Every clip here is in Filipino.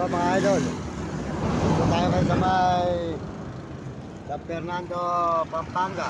po mga idol. Dito tayo kayo sa may San Fernando, Pampanga.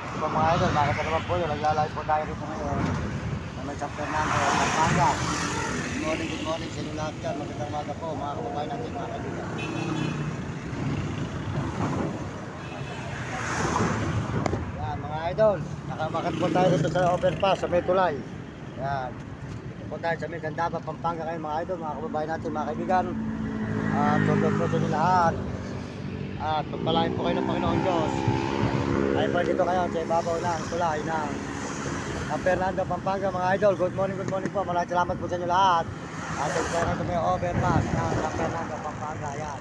Ito po mga idol, nakita naman po yun. Naglalay po tayo dito ngayon sa may San Fernando, Pampanga. Good morning sa inyo lahat dyan. Magandang umaga po mga kababayan natin, mga kaibigan. Yan mga idol, nakamakat po tayo dito sa overpass sa may tulay. Yan. Po tayo sa may Gandaba, Pampanga kayo mga idol, mga kababayan natin, mga kaibigan. Tulog po sa inyo lahat. At pagpalain po kayo ng Panginoon Diyos. Ay po dito kayo sa ibabaw ng tulay ng San Fernando, Pampanga mga idol. Good morning po. Maraming salamat po sa inyo lahat. At tayo sa may overpass ng San Fernando, Pampanga. Yan.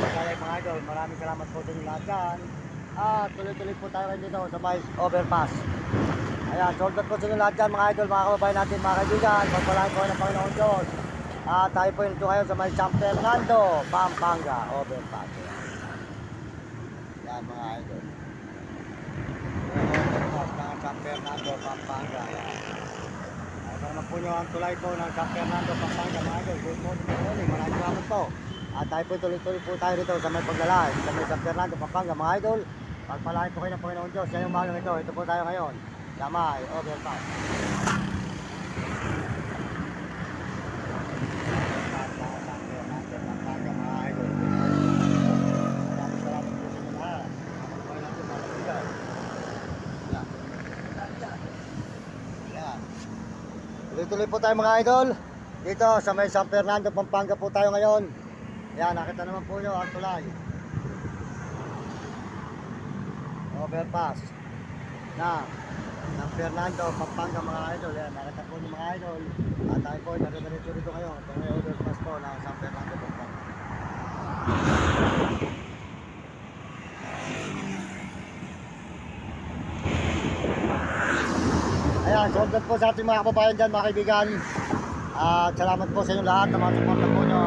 Kaya mga idol, maraming salamat po sa inyo lahat dyan. At tuloy-tuloy po tayo dito sa may overpass. Ayan, sold out po sa inyo lahat dyan mga idol, mga kababayan natin, mga kaibigan. Pagpalain po ng Panginoon Diyos. Tayo po dito kayo sa may San Fernando, Pampanga, overpass. Yan mga idol. Overpass ng San Fernando, Pampanga. Ito naman po nyo ang tulay po ng San Fernando, Pampanga mga idol. Good morning. Maraming salamat po. At tayo po tuloy-tuloy po tayo dito sa may paglalay, sa may San Fernando, Pampanga mga idol. Pagpalain po kayo ng Panginoon Diyos. Yan yung umagang ito. Ito po tayo ngayon. Damay, overpass. Tuloy-tuloy po tayo mga idol. Dito sa may San Fernando, Pampanga po tayo ngayon. Yan, nakita naman po nyo ang tulay. Overpass na San Fernando, Pampanga mga idol. Yan, nakita po nyo mga idol. At tayo po, naridiretso dito ngayon. Ito may overpass po ng San Fernando, Pampanga. Ayan, sold out po sa ating mga kababayan dyan, mga kaibigan. At salamat po sa inyo lahat na mga suporta po nyo.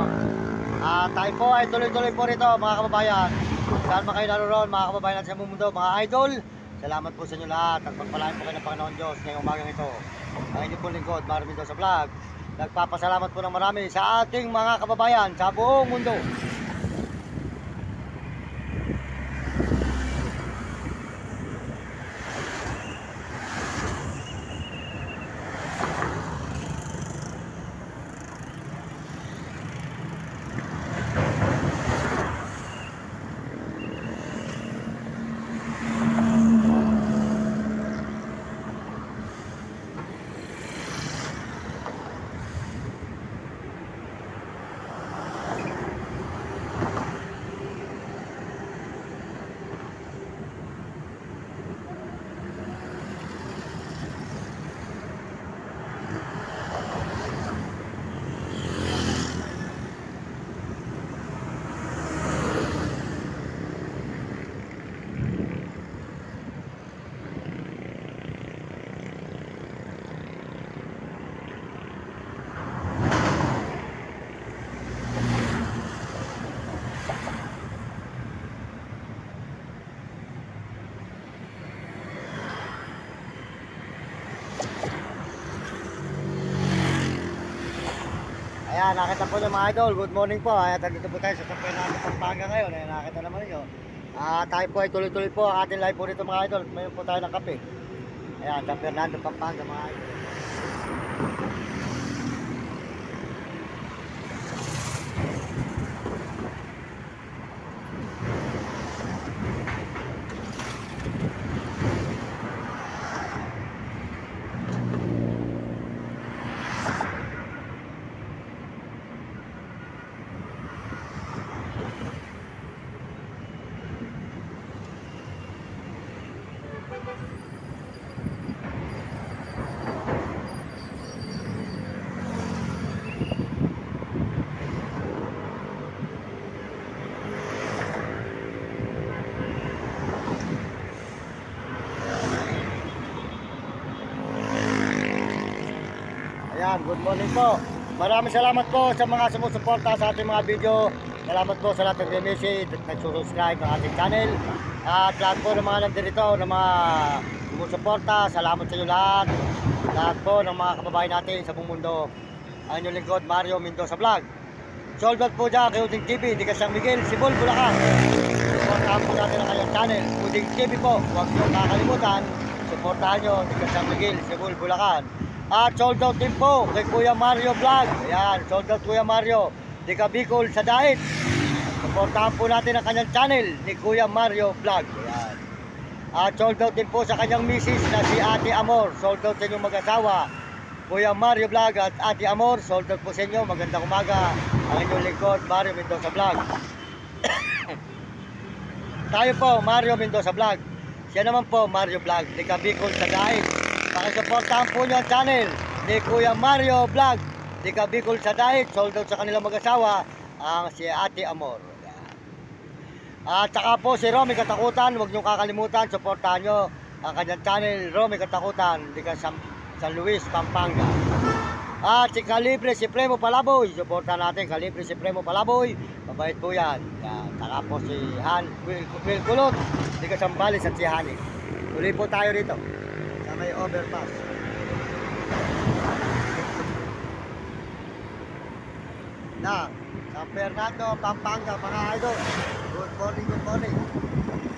Tayo po ay tuloy-tuloy po rito mga kababayan. Saan ba kayo naroon mga kababayan natin sa mundo, mga idol. Salamat po sa inyo lahat at pagpalain po kayo ng Panginoon Diyos ngayong umagang ito. Ang inyong po lingkod, Mario Mendoza Vlog. Nagpapasalamat po ng marami sa ating mga kababayan sa buong mundo. Ayan, nakita po nyo mga idol, good morning po. Ayan, dito po tayo sa San Fernando, Pampanga ngayon. Ayan, nakita naman nyo. Tayo po ay tuloy-tuloy po ang ating live po dito mga idol. Mayroon po tayo ng kape. Ayan, San Fernando, Pampanga mga idol. Ayan, good morning po. Maraming salamat po sa mga sumusuporta sa ating mga video. Salamat po sa lahat ng message at nagsusubscribe ng ating channel. At lahat po ng mga nandirito, ng mga sumusuporta, salamat sa inyo lahat. Lahat po ng mga kababayan natin sa buong mundo. Ang inyong lingkod, Mario Mendoza Vlog. Sold out po dyan kay Uding TV, di ka San Miguel, Sibol, Bulacan. Supportahan po natin ang kanyang channel, Uding TV po. Huwag nyo kakalimutan, supportahan nyo, di ka San Miguel, Sibol, Bulacan. At sold out din po kay Kuya Mario Vlog. Ayan, sold out Kuya Mario, di ka Bicol sa Dait. Supportahan po natin ang kanyang channel ni Kuya Mario Vlog. Ayan. At sold out din po sa kanyang misis na si Ate Amor. Sold out sa inyong mag-asawa, Kuya Mario Vlog at Ate Amor. Sold out po sa inyo. Magandang umaga. Ang inyong lingkod, Mario Mendoza Vlog. Tayo po, Mario Mendoza Vlog. Siya naman po, Mario Vlog. Di ka Bicol sa Dait. Pakisuportahan po nyo ang channel ni Kuya Mario Vlog. Di ka Bicol sa Dait. Sold out sa kanilang mag-asawa, ang si Ate Amor. At saka po si Romy Katakutan, huwag niyong kakalimutan, supportahan nyo ang kanyang channel, Romy Katakutan, di ka San Luis, Pampanga. At si Calibre Supremo Palaboy, supportahan natin, Calibre Supremo Palaboy, mabait po yan. Saka po si Will Kulot, di ka Sambales at si Hani. Tuloy po tayo rito, sa may overpass. Na, San Fernando, Pampanga, mga idol. Good morning, good morning.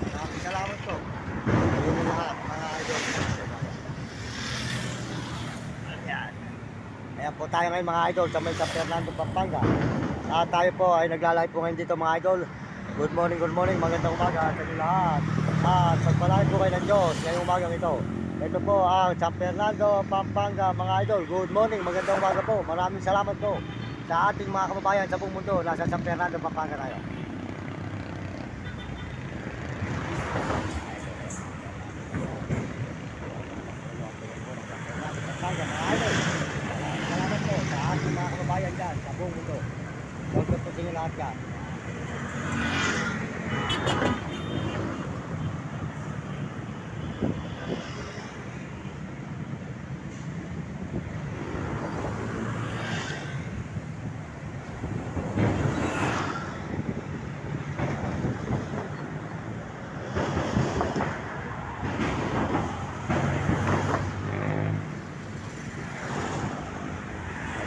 Maraming salamat po. Ayun lahat, mga idol. Ayan. Ayan po tayo ngayon mga idol sa may San Fernando, Pampanga. At tayo po ay naglalay po ngayon dito mga idol. Good morning, magandang umaga sa inyo lahat. At pagpalain po kayo ng Diyos ngayong umagang ito. Ito po ang San Fernando, Pampanga mga idol. Good morning, magandang umaga po. Maraming salamat po sa ating mga kababayan sa buong mundo. Nasa San Fernando, Pampanga tayo. Salamat po sa ating mga kababayan dyan sa buong mundo. Huwag po sa inyo lahat dyan.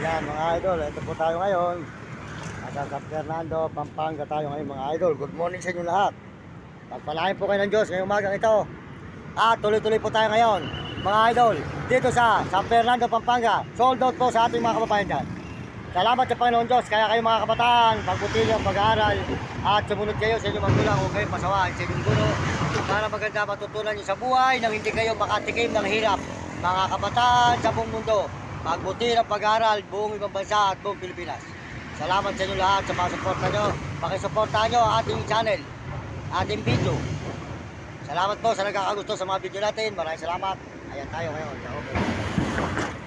Ayan mga idol, ito po tayo ngayon. Nasa San Fernando, Pampanga tayo ngayon mga idol. Good morning sa inyo lahat. Pagpalain po kayo ng Diyos ngayong umagang ito. At tuloy-tuloy po tayo ngayon mga idol dito sa San Fernando, Pampanga. Sold out po sa ating mga kababayan dyan. Salamat sa Panginoon Diyos. Kaya kayo mga kabataan, pagbutilyo, pag-aaral at sumunod kayo sa inyong magulang. Huwag kayong pasawaan sa inyong guro para maganda matutunan nyo sa buhay nang hindi kayo makatikim ng hirap. Mga kabataan sa buong mundo, magbuti ng pag-aaral, buong ibang bansa at buong Pilipinas. Salamat sa inyo lahat sa mga suporta nyo. Pakisuportahan nyo ang ating channel, ating video. Salamat po sa nagkakagusto sa mga video natin. Maraming salamat. Ayan tayo ngayon. Okay.